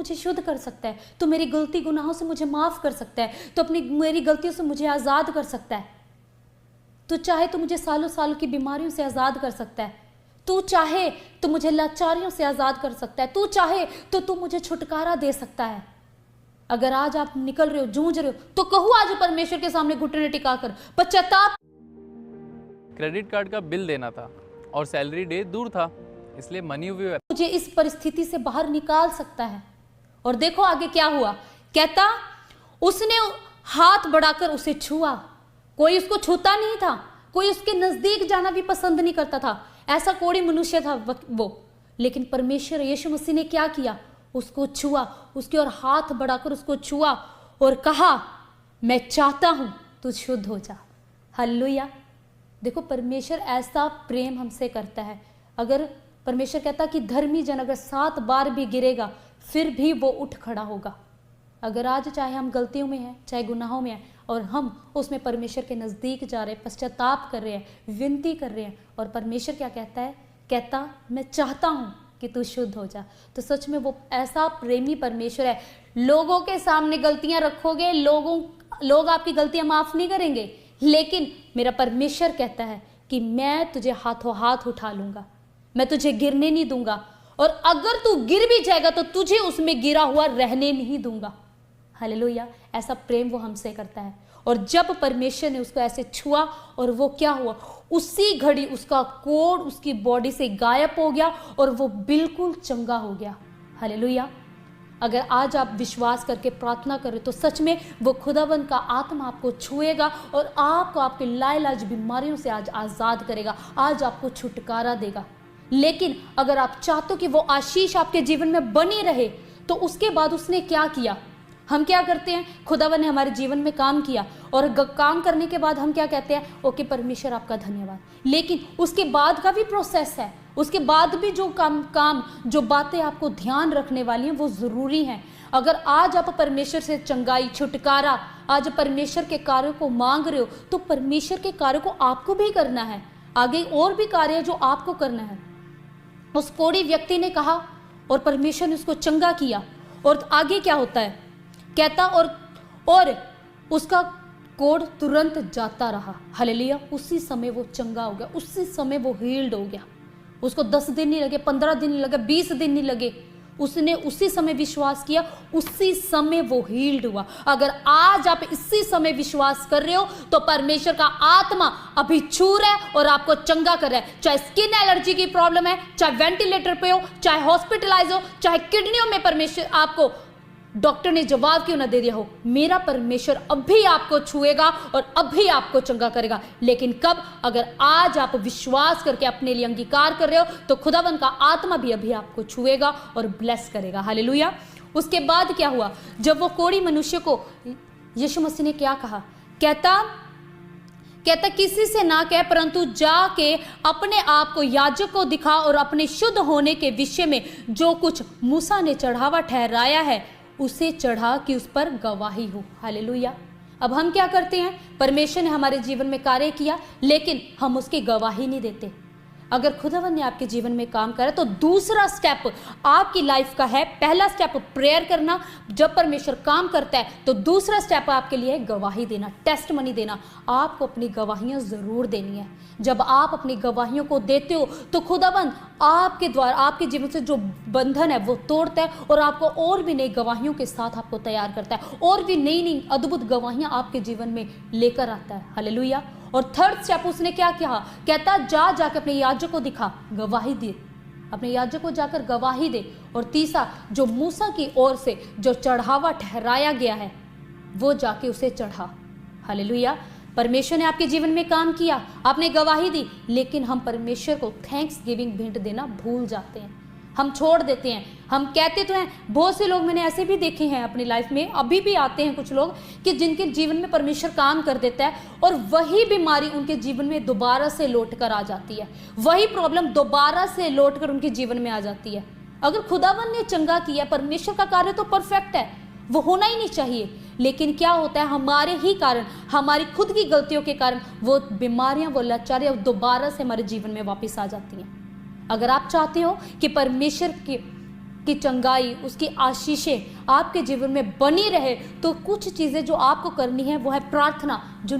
मुझे शुद्ध कर सकता है, तू मेरी गलती गुनाहों से मुझे माफ कर सकता है, तो अपनी मेरी गलतियों से मुझे आज़ाद कर सकता है। तू चाहे तो मुझे सालों सालों की बीमारियों से आज़ाद कर सकता है, तू चाहे तो मुझे लाचारियों से आज़ाद कर सकता है, तू चाहे तो तू मुझे छुटकारा दे सकता है। अगर आज आप निकल रहे हो, जूझ रहे हो, तो कहो आज परमेश्वर के सामने घुटने टिकाकर पश्चाताप। क्रेडिट कार्ड का बिल देना था और सैलरी डे दूर था, इसलिए मनी व्यू मुझे इस परिस्थिति से बाहर निकाल सकता है। और देखो आगे क्या हुआ, कहता उसने हाथ बढ़ाकर उसे छुआ। कोई उसको छूता नहीं था, कोई उसके नजदीक जाना भी पसंद नहीं करता था, ऐसा कोड़ी मनुष्य था वो। लेकिन परमेश्वर यीशु मसीह ने क्या किया, उसको छुआ, उसकी ओर हाथ बढ़ाकर उसको छुआ और कहा, मैं चाहता हूं तू शुद्ध हो जा। हालेलुया। देखो परमेश्वर ऐसा प्रेम हमसे करता है। अगर परमेश्वर कहता कि धर्मी जन अगर 7 बार भी गिरेगा फिर भी वो उठ खड़ा होगा। अगर आज चाहे हम गलतियों में हैं, चाहे गुनाहों में हैं, और हम उसमें परमेश्वर के नज़दीक जा रहे हैं, पश्चाताप कर रहे हैं, विनती कर रहे हैं, और परमेश्वर क्या कहता है, कहता मैं चाहता हूँ कि तू शुद्ध हो जा, तो सच में वो ऐसा प्रेमी परमेश्वर है। लोगों के सामने गलतियाँ रखोगे, लोग आपकी गलतियाँ माफ़ नहीं करेंगे, लेकिन मेरा परमेश्वर कहता है कि मैं तुझे हाथों हाथ उठा लूँगा, मैं तुझे गिरने नहीं दूंगा, और अगर तू गिर भी जाएगा तो तुझे उसमें गिरा हुआ रहने नहीं दूंगा। हालेलुया। ऐसा प्रेम वो हमसे करता है। और जब परमेश्वर ने उसको ऐसे छुआ और वो क्या हुआ, उसी घड़ी उसका कोढ़ उसकी बॉडी से गायब हो गया और वो बिल्कुल चंगा हो गया। हालेलुया। अगर आज आप विश्वास करके प्रार्थना करें तो सच में वो खुदावंद का आत्मा आपको छुएगा और आपको आपके लाइलाज बीमारियों से आज आज़ाद करेगा, आज आपको छुटकारा देगा। लेकिन अगर आप चाहते हो कि वो आशीष आपके जीवन में बनी रहे, तो उसके बाद उसने क्या किया, हम क्या करते हैं, खुदावन ने हमारे जीवन में काम किया और काम करने के बाद हम क्या कहते हैं, ओके परमेश्वर आपका धन्यवाद। लेकिन उसके बाद का भी प्रोसेस है, उसके बाद भी जो काम जो बातें आपको ध्यान रखने वाली हैं वो ज़रूरी हैं। अगर आज आप परमेश्वर से चंगाई, छुटकारा, आज परमेश्वर के कार्यों को मांग रहे हो, तो परमेश्वर के कार्यों को आपको भी करना है। आगे और भी कार्य जो आपको करना है। उस कोढ़ी व्यक्ति ने कहा और परमेश्वर ने उसको चंगा किया, और आगे क्या होता है, कहता और उसका कोढ़ तुरंत जाता रहा। हालेलुया। उसी समय वो चंगा हो गया, उसी समय वो हील्ड हो गया। उसको 10 दिन नहीं लगे, 15 दिन नहीं लगे, 20 दिन नहीं लगे, उसने उसी समय विश्वास किया, उसी समय वो हील्ड हुआ। अगर आज आप इसी समय विश्वास कर रहे हो तो परमेश्वर का आत्मा अभी छू रहा है और आपको चंगा कर रहा है। चाहे स्किन एलर्जी की प्रॉब्लम है, चाहे वेंटिलेटर पे हो, चाहे हॉस्पिटलाइज हो, चाहे किडनियों में परमेश्वर आपको डॉक्टर ने जवाब क्यों ना दे दिया हो, मेरा परमेश्वर अभी आपको छुएगा और अभी आपको चंगा करेगा। लेकिन कब, अगर आज आप विश्वास करके अपने लिए अंगीकार कर रहे हो तो खुदावन का आत्मा भी अभी आपको छुएगा और ब्लेस करेगा। हालेलुया। उसके बाद क्या हुआ, जब वो कोढ़ी मनुष्य को यीशु मसीह ने क्या कहा, कहता किसी से ना कह, परंतु जाके अपने आप को याजक को दिखा और अपने शुद्ध होने के विषय में जो कुछ मूसा ने चढ़ावा ठहराया है उसे चढ़ा कि उस पर गवाही हो। हालेलुया। अब हम क्या करते हैं, परमेश्वर ने हमारे जीवन में कार्य किया लेकिन हम उसकी गवाही नहीं देते। अगर खुदावन ने आपके जीवन में काम करा तो दूसरा स्टेप आपकी लाइफ का है, पहला स्टेप प्रेयर करना, जब परमेश्वर काम करता है तो दूसरा स्टेप आपके लिए है गवाही देना, टेस्ट मनी देना। आपको अपनी गवाहियां जरूर देनी है। जब आप अपनी गवाहियों को देते हो तो खुदावन आपके द्वारा आपके जीवन से जो बंधन है वो तोड़ता है और आपको और भी नई गवाहियों के साथ आपको तैयार करता है, और भी नई नई अद्भुत गवाहियां आपके जीवन में लेकर आता है। हालेलुया। और थर्ड स्टेप उसने क्या किया, कहता जाके अपने याजक को दिखा, गवाही दे, अपने याजक को जाकर गवाही दे। और तीसरा, जो मूसा की ओर से जो चढ़ावा ठहराया गया है वो जाके उसे चढ़ा। हालेलुया। परमेश्वर ने आपके जीवन में काम किया, आपने गवाही दी, लेकिन हम परमेश्वर को थैंक्स गिविंग भेंट देना भूल जाते हैं, हम छोड़ देते हैं। हम कहते तो हैं, बहुत से लोग मैंने ऐसे भी देखे हैं अपनी लाइफ में, अभी भी आते हैं कुछ लोग कि जिनके जीवन में परमेश्वर काम कर देता है और वही बीमारी उनके जीवन में दोबारा से लौट कर आ जाती है, वही प्रॉब्लम दोबारा से लौट कर उनके जीवन में आ जाती है। अगर खुदावन ने चंगा किया, परमेश्वर का कार्य तो परफेक्ट है, वो होना ही नहीं चाहिए, लेकिन क्या होता है, हमारे ही कारण, हमारी खुद की गलतियों के कारण वो बीमारियां, वो लाचारियां दोबारा से हमारे जीवन में वापस आ जाती हैं। अगर आप चाहते हो कि परमेश्वर की चंगाई, उसकी आशीषें आपके जीवन में बनी रहे, तो कुछ चीज़ें जो आपको करनी है वो है प्रार्थना। जो